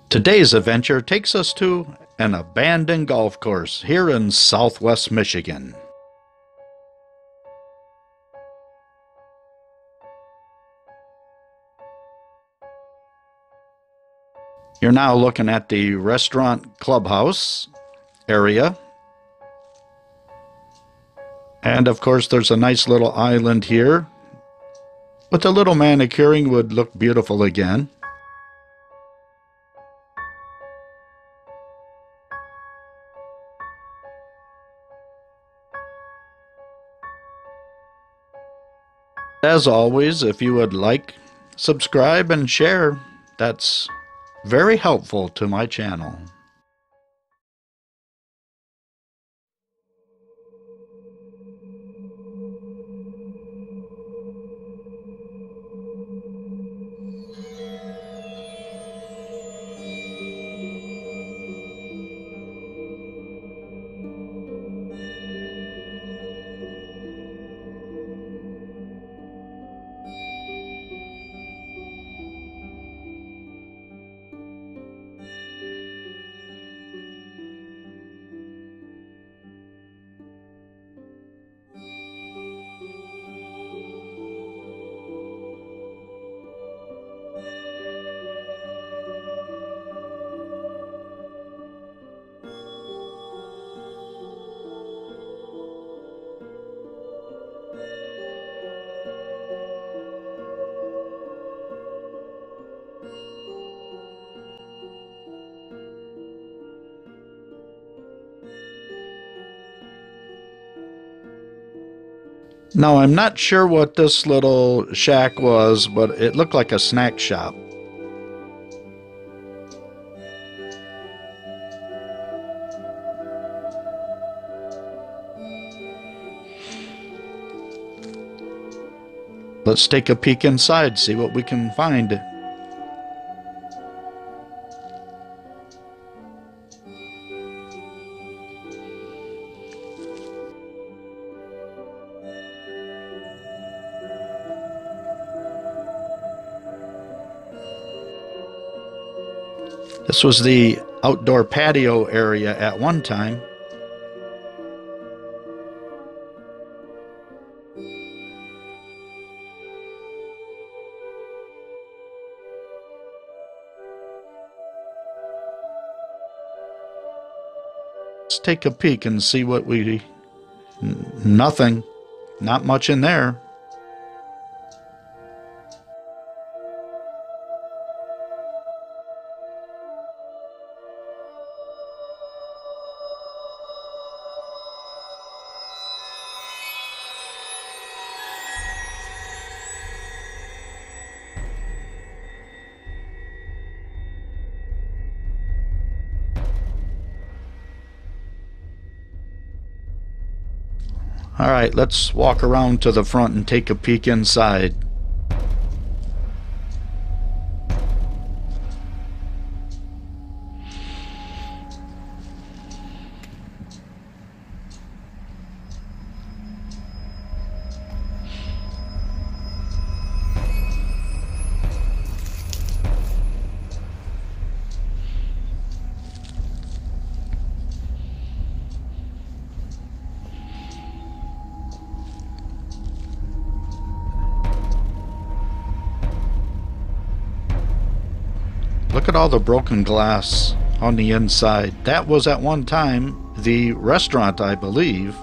Today's adventure takes us to an abandoned golf course here in southwest Michigan. You're now looking at the restaurant clubhouse area. And of course there's a nice little island here. With a little manicuring would look beautiful again. As always, if you would like, subscribe and share, that's very helpful to my channel. Now, I'm not sure what this little shack was, but it looked like a snack shop. Let's take a peek inside, see what we can find. This was the outdoor patio area at one time. Let's take a peek and see what we... Nothing. Not much in there. All right, let's walk around to the front and take a peek inside. Look at all the broken glass on the inside. That was at one time the restaurant, I believe.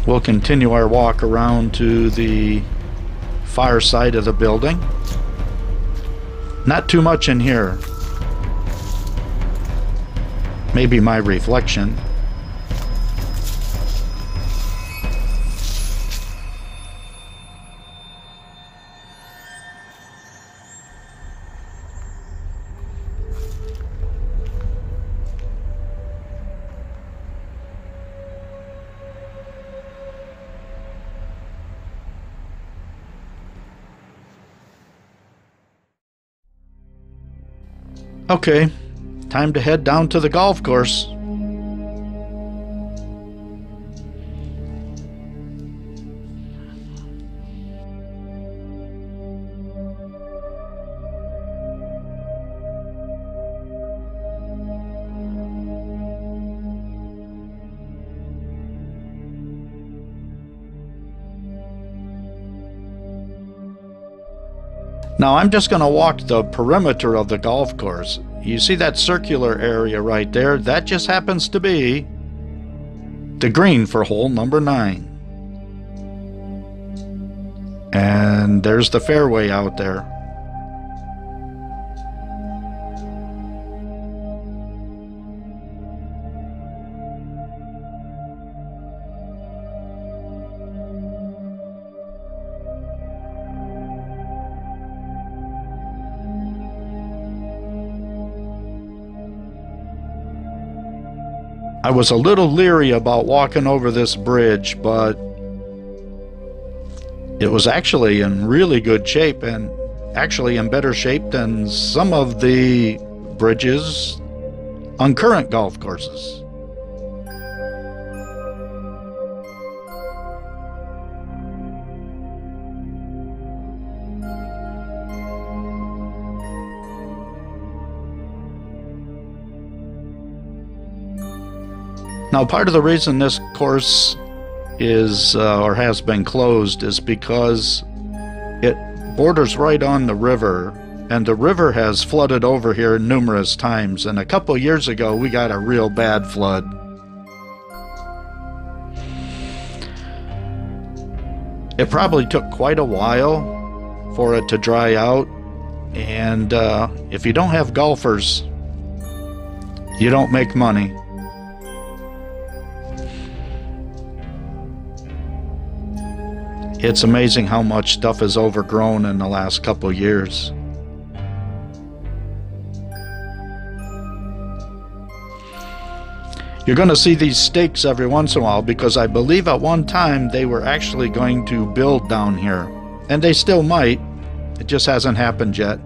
We'll continue our walk around to the far side of the building. Not too much in here. Maybe my reflection. Okay, time to head down to the golf course. Now I'm just going to walk the perimeter of the golf course. You see that circular area right there? That just happens to be the green for hole number 9. And there's the fairway out there. I was a little leery about walking over this bridge, but it was actually in really good shape, and actually in better shape than some of the bridges on current golf courses. Now, part of the reason this course is or has been closed is because it borders right on the river, and the river has flooded over here numerous times, and a couple years ago we got a real bad flood. It probably took quite a while for it to dry out, and if you don't have golfers, you don't make money. It's amazing how much stuff is overgrown in the last couple years. You're going to see these stakes every once in a while because I believe at one time they were actually going to build down here. And they still might. It just hasn't happened yet.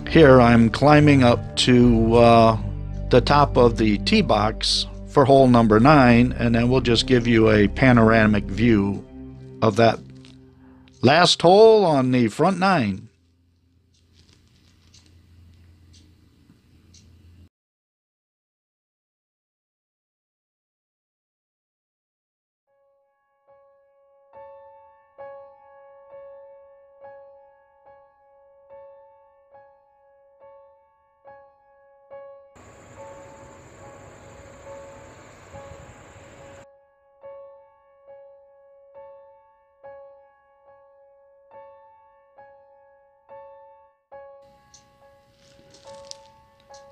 Here I'm climbing up to the top of the tee box for hole number 9, and then we'll just give you a panoramic view of that last hole on the front 9.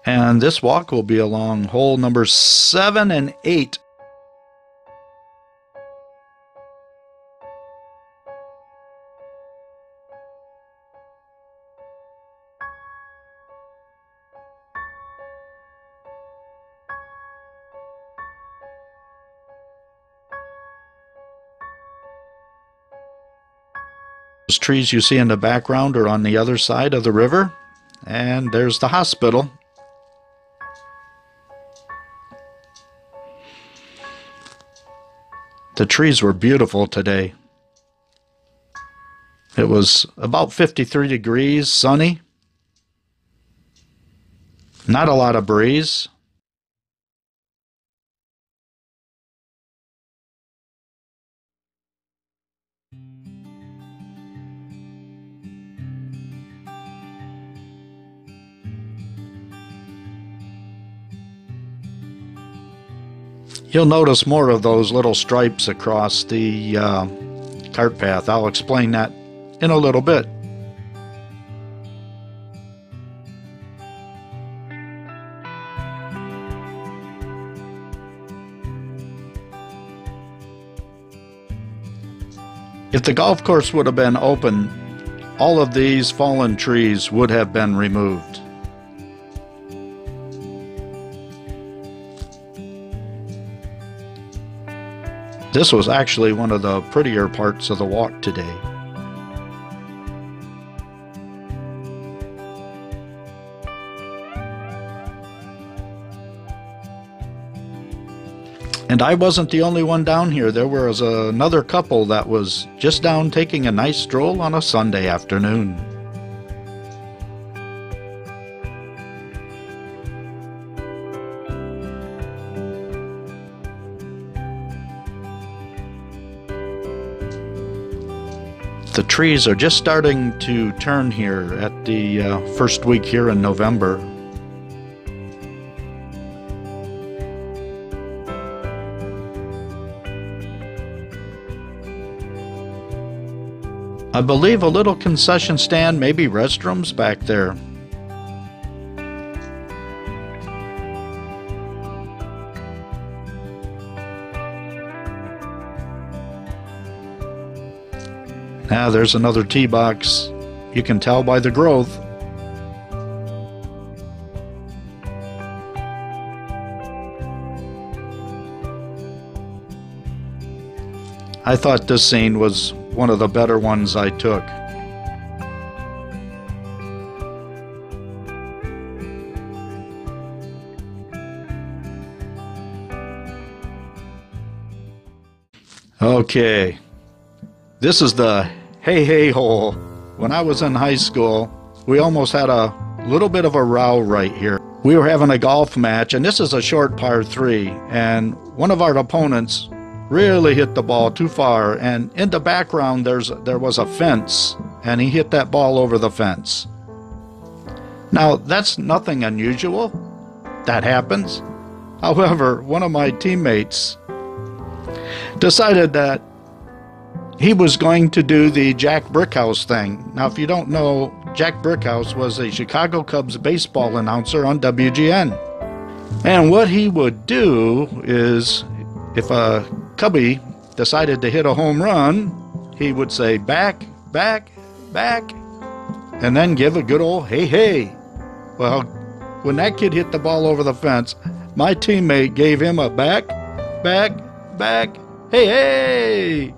And this walk will be along hole number 7 and 8. Those trees you see in the background are on the other side of the river, and there's the hospital. The trees were beautiful today. It was about 53 degrees, sunny. Not a lot of breeze. You'll notice more of those little stripes across the cart path. I'll explain that in a little bit. If the golf course would have been open, all of these fallen trees would have been removed. This was actually one of the prettier parts of the walk today. And I wasn't the only one down here. There was another couple that was just down taking a nice stroll on a Sunday afternoon. The trees are just starting to turn here at the first week here in November. I believe a little concession stand, maybe restrooms back there. Now there's another tee box. You can tell by the growth. I thought this scene was one of the better ones I took. Okay, this is the hey hey hole. When I was in high school, we almost had a little bit of a row right here. We were having a golf match, and this is a short par 3, and one of our opponents really hit the ball too far, and in the background there was a fence, and he hit that ball over the fence. Now, that's nothing unusual. That happens. However, one of my teammates decided that he was going to do the Jack Brickhouse thing. Now, if you don't know, Jack Brickhouse was a Chicago Cubs baseball announcer on WGN. And what he would do is, if a Cubby decided to hit a home run, he would say, back, back, back, and then give a good old hey, hey. Well, when that kid hit the ball over the fence, my teammate gave him a back, back, back, hey, hey.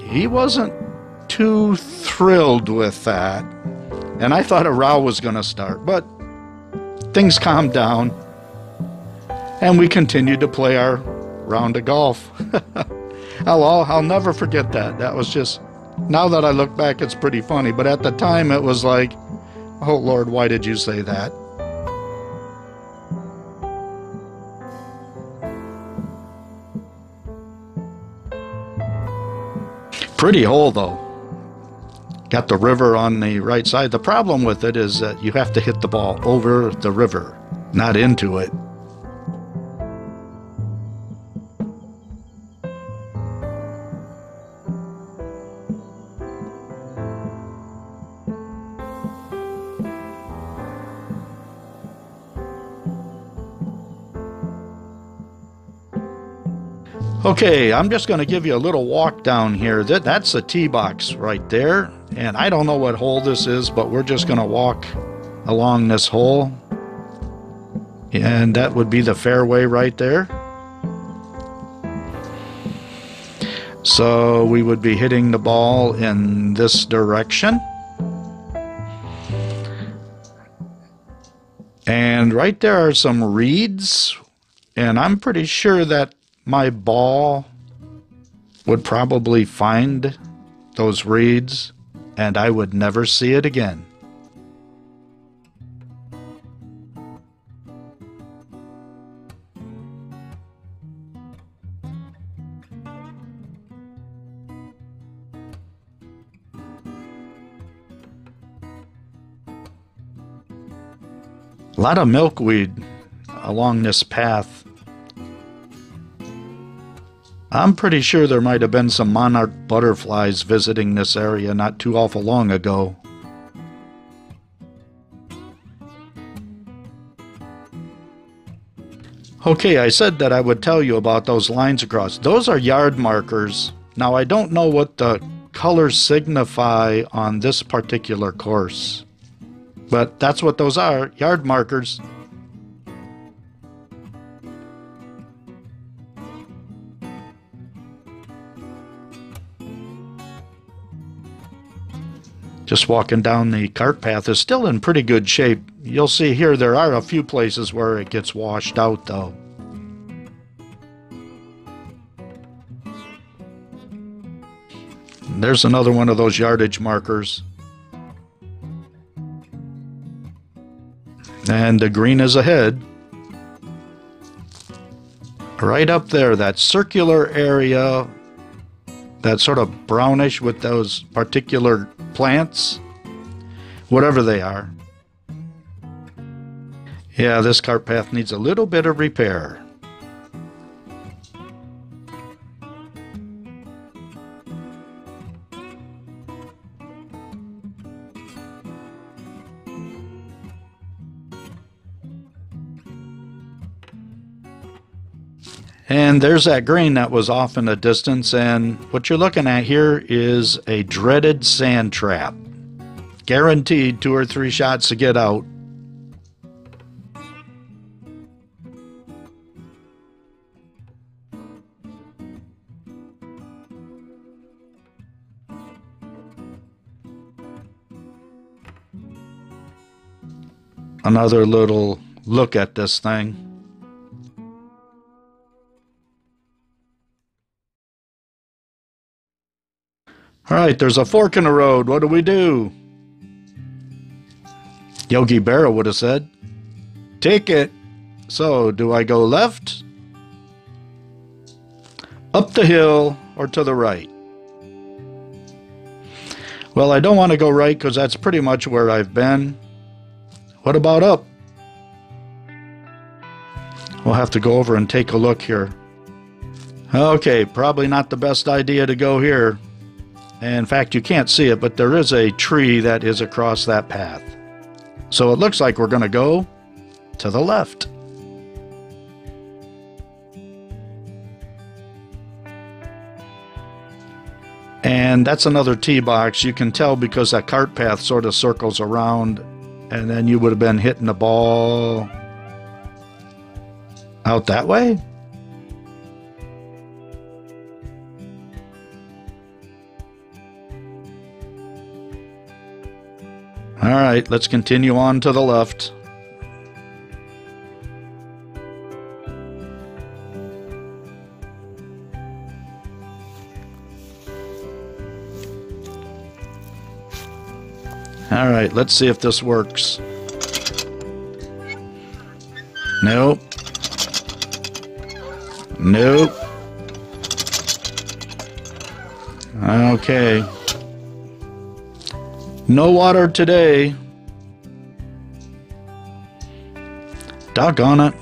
He wasn't too thrilled with that, and I thought a row was going to start, but things calmed down, and we continued to play our round of golf. I'll never forget that. That was just, now that I look back, it's pretty funny, but at the time it was like, oh Lord, why did you say that? Pretty hole though. Got the river on the right side. The problem with it is that you have to hit the ball over the river, not into it. Okay, I'm just going to give you a little walk down here. That's a tee box right there, and I don't know what hole this is, but we're just going to walk along this hole, and that would be the fairway right there. So we would be hitting the ball in this direction. And right there are some reeds, and I'm pretty sure that my ball would probably find those reeds, and I would never see it again. A lot of milkweed along this path. I'm pretty sure there might have been some monarch butterflies visiting this area not too awful long ago. Okay, I said that I would tell you about those lines across. Those are yard markers. Now, I don't know what the colors signify on this particular course, but that's what those are, yard markers. Just walking down the cart path is still in pretty good shape. You'll see here there are a few places where it gets washed out though. There's another one of those yardage markers. And the green is ahead. Right up there, that circular area that sort of brownish with those particular plants, whatever they are. Yeah, this cart path needs a little bit of repair. And there's that green that was off in the distance, and what you're looking at here is a dreaded sand trap. Guaranteed 2 or 3 shots to get out. Another little look at this thing. All right, there's a fork in the road. What do? Yogi Berra would have said, "Take it." So, do I go left, up the hill, or to the right? Well, I don't want to go right because that's pretty much where I've been. What about up? We'll have to go over and take a look here. Okay, probably not the best idea to go here. In fact, you can't see it, but there is a tree that is across that path. So it looks like we're going to go to the left. And that's another tee box. You can tell because that cart path sort of circles around, and then you would have been hitting the ball out that way. All right, let's continue on to the left. All right, let's see if this works. Nope. Nope. Okay. No water today. Doggone it.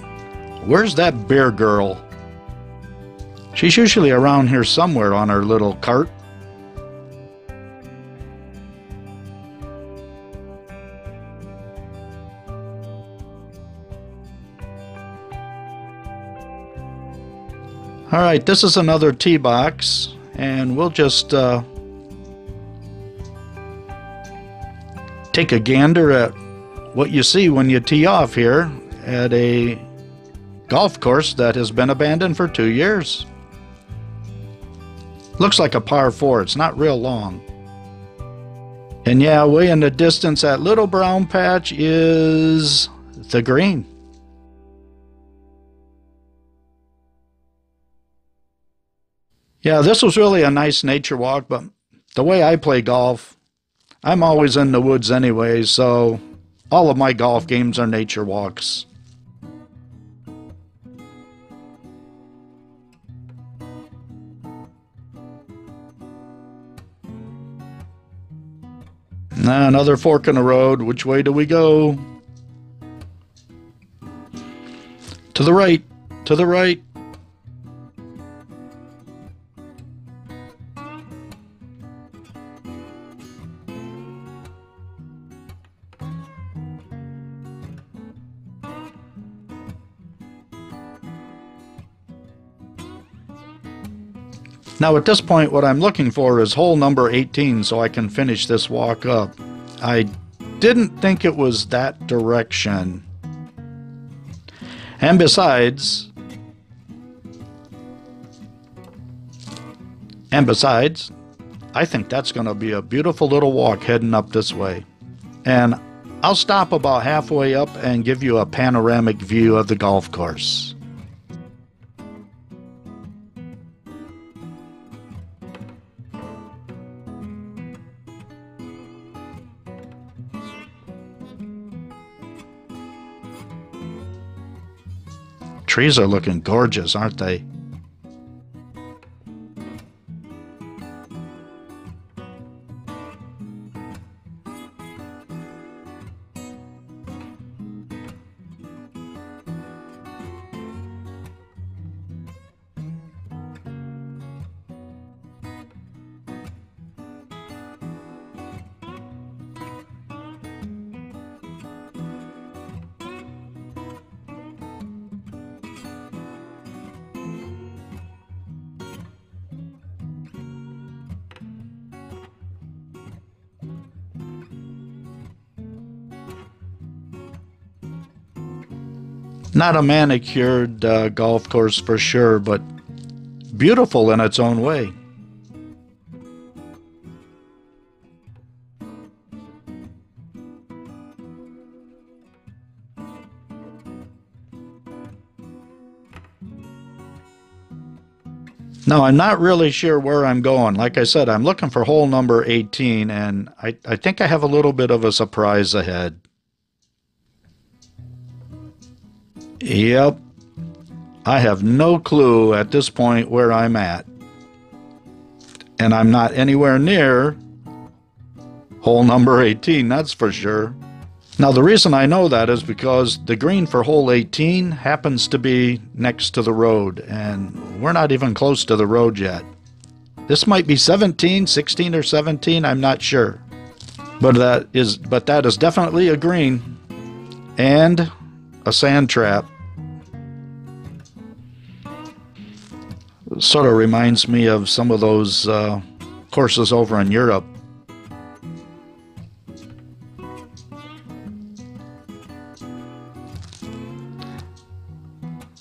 Where's that bear girl? She's usually around here somewhere on her little cart. All right, this is another tee box, and we'll just take a gander at what you see when you tee off here at a golf course that has been abandoned for 2 years. Looks like a par 4. It's not real long. And yeah, way in the distance, that little brown patch is the green. Yeah, this was really a nice nature walk, but the way I play golf, I'm always in the woods anyway, so all of my golf games are nature walks. Now another fork in the road. Which way do we go? To the right. To the right. Now at this point, what I'm looking for is hole number 18 so I can finish this walk up. I didn't think it was that direction. And besides, I think that's going to be a beautiful little walk heading up this way. And I'll stop about halfway up and give you a panoramic view of the golf course. Trees are looking gorgeous, aren't they? Not a manicured golf course for sure, but beautiful in its own way. Now, I'm not really sure where I'm going. Like I said, I'm looking for hole number 18, and I think I have a little bit of a surprise ahead. Yep, I have no clue at this point where I'm at. And I'm not anywhere near hole number 18, that's for sure. Now, the reason I know that is because the green for hole 18 happens to be next to the road, and we're not even close to the road yet. This might be 17, 16, or 17, I'm not sure. But that is definitely a green and a sand trap. Sort of reminds me of some of those courses over in Europe.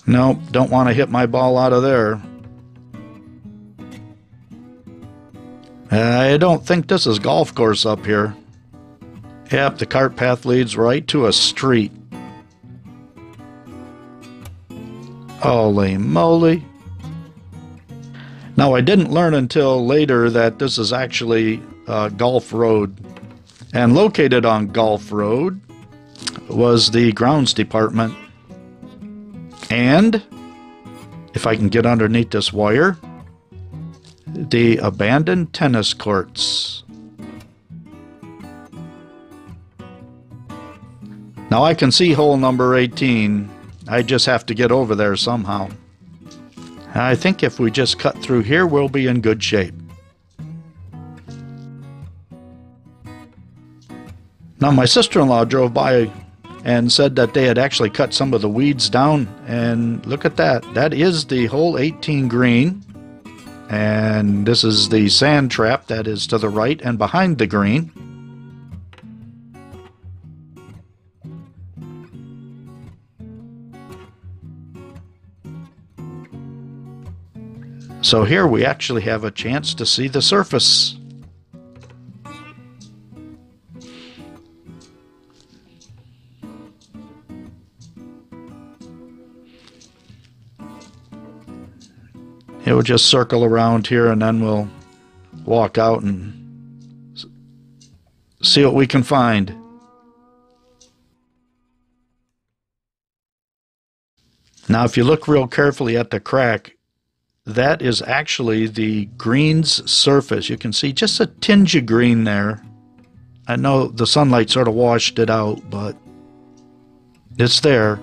Nope, don't want to hit my ball out of there. I don't think this is golf course up here. Yep, the cart path leads right to a street. Holy moly. Now, I didn't learn until later that this is actually Golf Road. And located on Golf Road was the grounds department. And, if I can get underneath this wire, the abandoned tennis courts. Now I can see hole number 18. I just have to get over there somehow. I think if we just cut through here, we'll be in good shape. Now, my sister-in-law drove by and said that they had actually cut some of the weeds down, and look at that. That is the hole 18 green, and this is the sand trap that is to the right and behind the green. So here we actually have a chance to see the surface. It will just circle around here, and then we'll walk out and see what we can find. Now, if you look real carefully at the crack, that is actually the green's surface. You can see just a tinge of green there. I know the sunlight sort of washed it out, but it's there.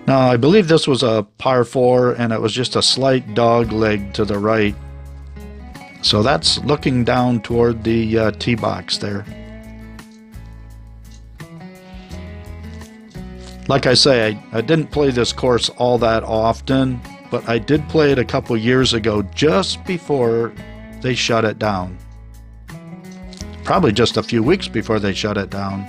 Now, I believe this was a par 4, and it was just a slight dog leg to the right. So that's looking down toward the tee box there. Like I say, I didn't play this course all that often, but I did play it a couple years ago just before they shut it down. Probably just a few weeks before they shut it down.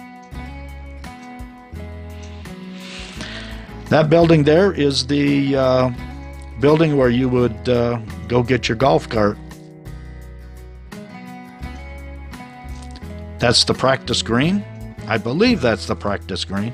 That building there is the building where you would go get your golf cart. That's the practice green. I believe that's the practice green.